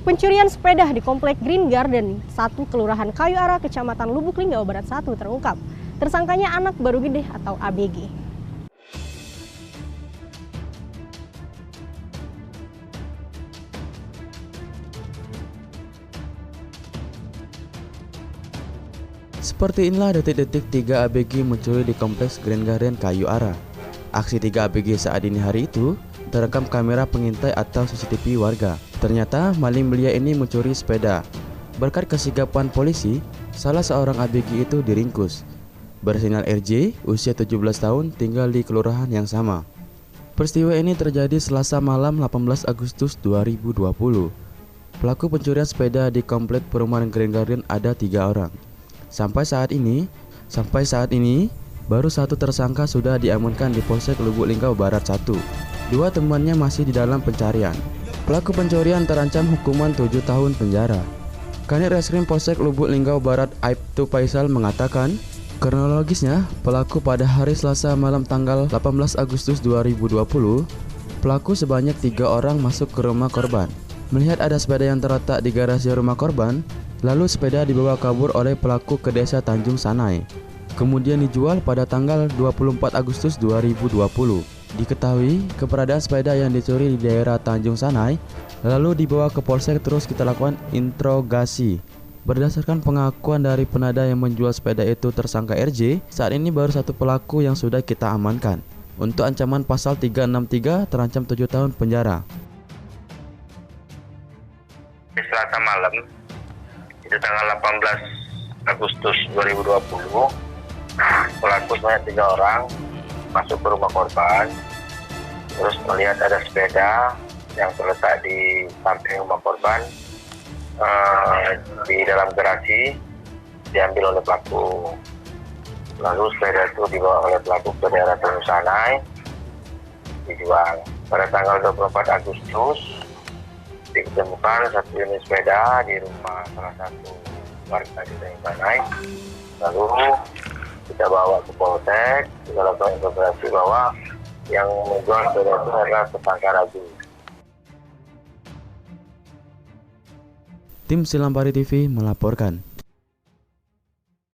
Pencurian sepeda di Komplek Green Garden 1 Kelurahan Kayu Ara, Kecamatan Lubuk Linggau Barat 1 terungkap. Tersangkanya anak baru gede atau ABG. Seperti inilah detik-detik 3 ABG mencuri di Kompleks Green Garden Kayu Ara. Aksi 3 ABG saat dini hari itu terekam kamera pengintai atau CCTV warga. Ternyata maling belia ini mencuri sepeda. Berkat kesigapan polisi, salah seorang ABG itu diringkus. Bersinyal RJ, usia 17 tahun, tinggal di kelurahan yang sama. Peristiwa ini terjadi Selasa malam 18 Agustus 2020. Pelaku pencurian sepeda di Komplek Perumahan Green Garden ada 3 orang. Sampai saat ini, baru 1 tersangka sudah diamankan di Polsek Lubuk Linggau Barat 1. 2 temannya masih di dalam pencarian. Pelaku pencurian terancam hukuman 7 tahun penjara. Kanit Reskrim Polsek Lubuk Linggau Barat Aibtu Faisal mengatakan, kronologisnya pelaku pada hari Selasa malam tanggal 18 Agustus 2020, pelaku sebanyak 3 orang masuk ke rumah korban. Melihat ada sepeda yang terletak di garasi rumah korban, lalu sepeda dibawa kabur oleh pelaku ke desa Tanjung Sanai. Kemudian dijual pada tanggal 24 Agustus 2020. Diketahui keberadaan sepeda yang dicuri di daerah Tanjung Sanai, lalu dibawa ke Polsek terus kita lakukan interogasi. Berdasarkan pengakuan dari penada yang menjual sepeda itu tersangka RJ, saat ini baru 1 pelaku yang sudah kita amankan. Untuk ancaman pasal 363 terancam 7 tahun penjara. Selasa malam, itu tanggal 18 Agustus 2020, pelaku sebanyak 3 orang masuk ke rumah korban, terus melihat ada sepeda yang terletak di samping rumah korban, di dalam garasi, diambil oleh pelaku. Lalu sepeda itu dibawa oleh pelaku ke daerah Tanjung Sanai, dijual. Pada tanggal 24 Agustus ditemukan 1 unit sepeda di rumah salah satu warga di Tanjung Sanai. Lalu kita bawa ke Polsek, kita lakukan interogasi bahwa yang menjual sepeda itu adalah tersangka Ragu. Tim Silampari TV melaporkan.